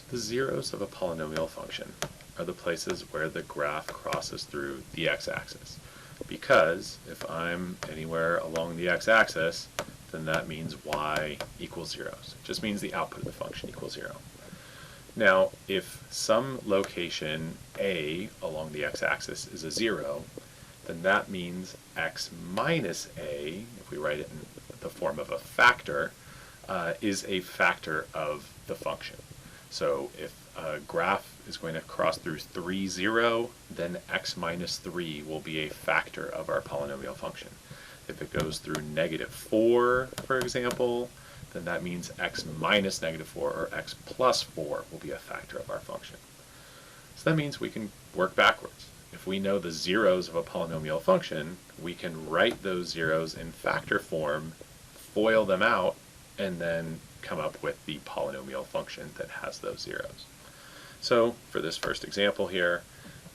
The zeros of a polynomial function are the places where the graph crosses through the x-axis. Because if I'm anywhere along the x-axis, then that means y equals 0. So it just means the output of the function equals 0. Now, if some location a along the x-axis is a 0, then that means x minus a, if we write it in the form of a factor, is a factor of the function. So if a graph is going to cross through 3, 0, then x minus 3 will be a factor of our polynomial function. If it goes through -4, for example, then that means x minus -4 or x plus 4 will be a factor of our function. So that means we can work backwards. If we know the zeros of a polynomial function, we can write those zeros in factor form, FOIL them out, and then come up with the polynomial function that has those zeros. So for this first example here,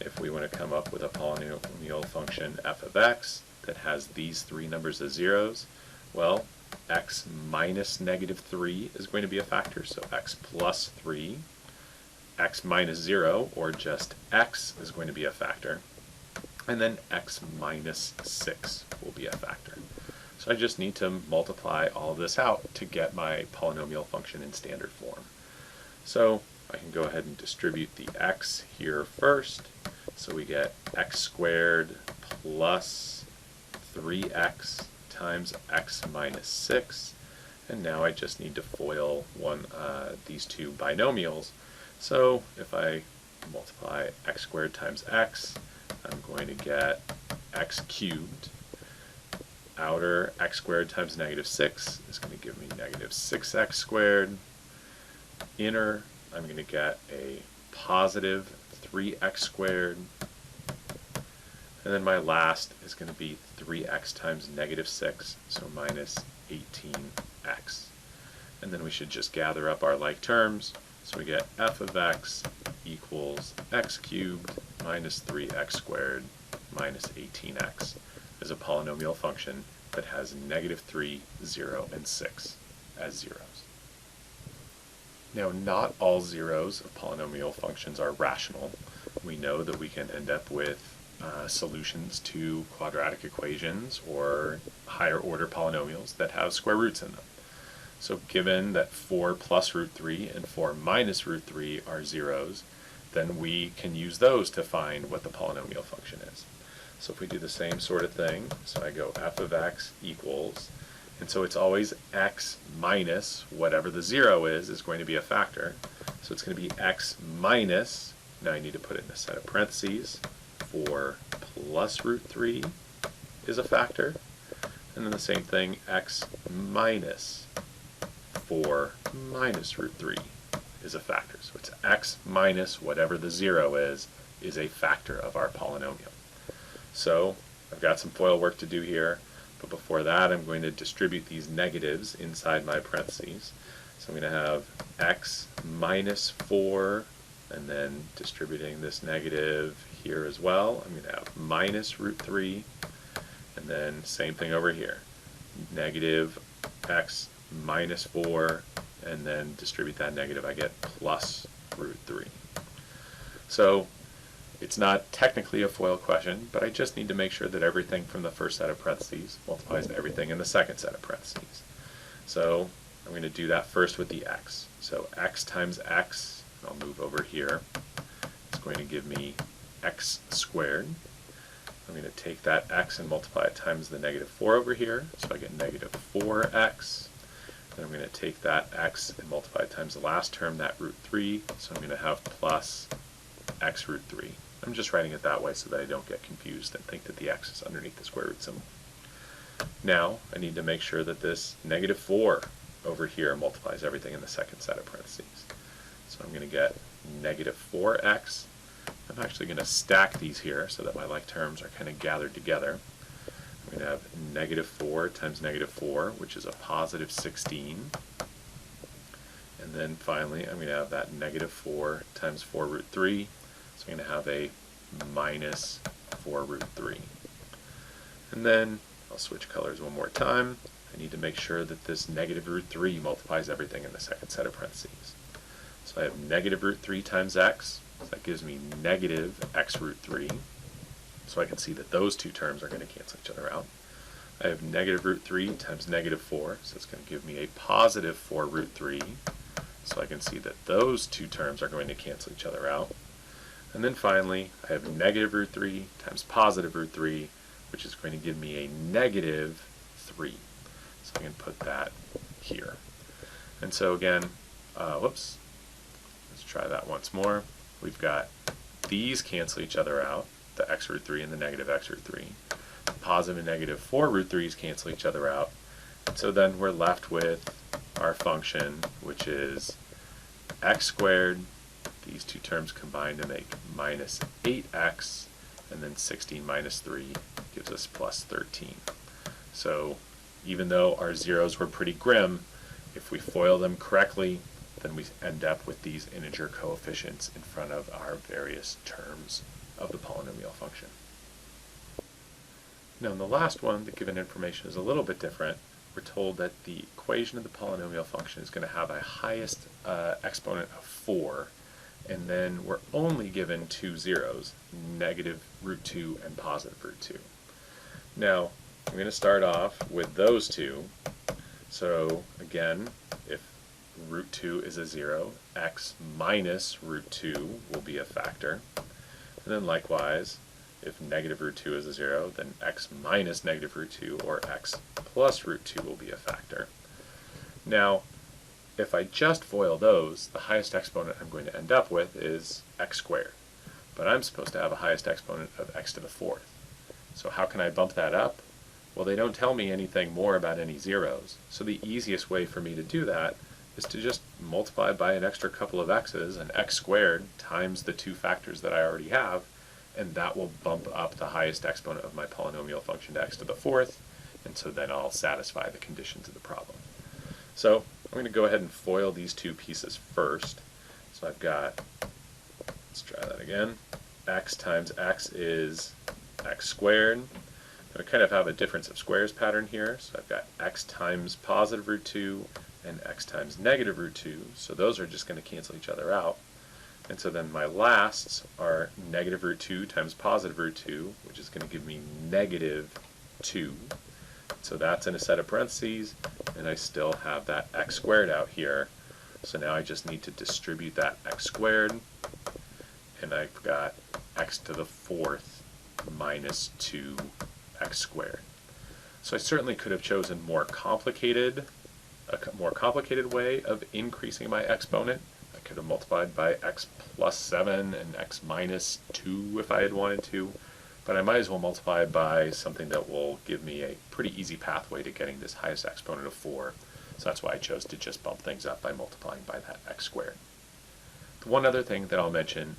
if we want to come up with a polynomial function f of x that has these three numbers as zeros, well, x minus -3 is going to be a factor, so x plus 3. X minus 0, or just x, is going to be a factor. And then x minus 6 will be a factor. So I just need to multiply all of this out to get my polynomial function in standard form. So I can go ahead and distribute the x here first. So we get x squared plus 3x times x minus 6. And now I just need to FOIL these two binomials. So if I multiply x squared times x, I'm going to get x cubed. Outer x squared times -6 is going to give me -6x squared. Inner, I'm going to get a positive 3x squared. And then my last is going to be 3x times -6, so minus 18x. And then we should just gather up our like terms. So we get f of x equals x cubed minus 3x squared minus 18x is a polynomial function that has -3, 0, and 6 as zeros. Now, not all zeros of polynomial functions are rational. We know that we can end up with solutions to quadratic equations or higher order polynomials that have square roots in them. So given that 4 plus root 3 and 4 minus root 3 are zeros, then we can use those to find what the polynomial function is. So if we do the same sort of thing, so I go f of x equals, and so it's always x minus whatever the 0 is going to be a factor. So it's going to be x minus, now I need to put it in a set of parentheses, 4 plus root 3 is a factor. And then the same thing, x minus 4 minus root 3 is a factor. So it's x minus whatever the 0 is a factor of our polynomial. So I've got some FOIL work to do here, but before that I'm going to distribute these negatives inside my parentheses. So I'm going to have x minus 4, and then distributing this negative here as well, I'm going to have minus root 3, and then same thing over here, negative x minus 4, and then distribute that negative, I get plus root 3. So it's not technically a FOIL question, but I just need to make sure that everything from the first set of parentheses multiplies to everything in the second set of parentheses. So I'm going to do that first with the x. So x times x, I'll move over here, it's going to give me x squared. I'm going to take that x and multiply it times the -4 over here, so I get -4x. Then I'm going to take that x and multiply it times the last term, that root 3, so I'm going to have plus x root 3. I'm just writing it that way so that I don't get confused and think that the x is underneath the square root symbol. Now I need to make sure that this -4 over here multiplies everything in the second set of parentheses. So I'm going to get -4x. I'm actually going to stack these here so that my like terms are kind of gathered together. I'm going to have -4 times -4, which is a positive 16. And then finally, I'm going to have that -4 times 4 root 3. So I'm going to have a minus 4 root 3. And then I'll switch colors one more time. I need to make sure that this -root 3 multiplies everything in the second set of parentheses. So So I have negative root 3 times x, so that gives me negative x root 3. So I can see that those two terms are going to cancel each other out. I have negative root 3 times negative 4, so it's going to give me a positive 4 root 3. So I can see that those two terms are going to cancel each other out. And then finally, I have negative root 3 times positive root 3, which is going to give me a negative 3. So I can put that here. And so again, let's try that once more. We've got these cancel each other out, the x root 3 and the negative x root 3. The positive and negative 4 root 3's cancel each other out. And so then we're left with our function, which is x squared. These two terms combine to make minus 8x, and then 16 minus 3 gives us plus 13. So even though our zeros were pretty grim, if we FOIL them correctly, then we end up with these integer coefficients in front of our various terms of the polynomial function. Now in the last one, the given information is a little bit different. We're told that the equation of the polynomial function is going to have a highest exponent of 4, and then we're only given two zeros, negative root 2 and positive root 2. Now, I'm going to start off with those two. So again, if root 2 is a 0, x minus root 2 will be a factor. And then likewise, if negative root 2 is a 0, then x minus negative root 2 or x plus root 2 will be a factor. Now, if I just FOIL those, the highest exponent I'm going to end up with is x squared. But I'm supposed to have a highest exponent of x to the 4th. So how can I bump that up? Well, they don't tell me anything more about any zeros. So the easiest way for me to do that is to just multiply by an extra couple of x's, and x squared times the two factors that I already have, and that will bump up the highest exponent of my polynomial function to x to the 4th, and so then I'll satisfy the conditions of the problem. So I'm going to go ahead and FOIL these two pieces first. So I've got, let's try that again, x times x is x squared. I kind of have a difference of squares pattern here, so I've got x times positive root 2 and x times negative root 2, so those are just going to cancel each other out. And so then my lasts are negative root 2 times positive root 2, which is going to give me negative 2. So that's in a set of parentheses, and I still have that x squared out here. So now I just need to distribute that x squared, and I've got x to the 4th minus 2x squared. So I certainly could have chosen a more complicated way of increasing my exponent. I could have multiplied by x plus 7 and x minus 2 if I had wanted to, but I might as well multiply by something that will give me a pretty easy pathway to getting this highest exponent of 4. So that's why I chose to just bump things up by multiplying by that x squared. The one other thing that I'll mention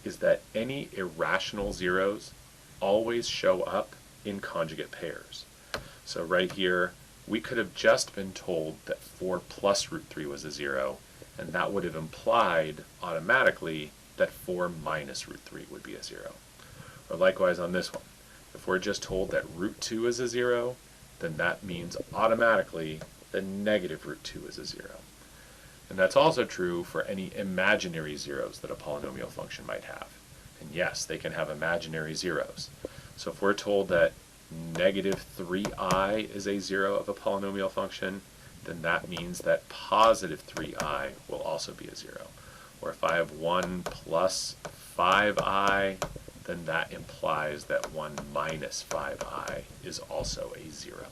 is that any irrational zeros always show up in conjugate pairs. So right here, we could have just been told that 4 plus root 3 was a 0, and that would have implied automatically that 4 minus root 3 would be a 0. Or likewise on this one, if we're just told that root 2 is a 0, then that means automatically that negative root 2 is a 0. And that's also true for any imaginary zeros that a polynomial function might have. And yes, they can have imaginary zeros. So if we're told that negative 3i is a 0 of a polynomial function, then that means that positive 3i will also be a 0. Or if I have 1 plus 5i, then that implies that 1 minus 5i is also a 0.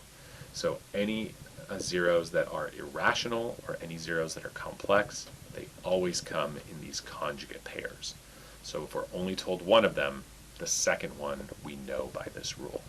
So any zeros that are irrational or any zeros that are complex, they always come in these conjugate pairs. So if we're only told one of them, the second one we know by this rule.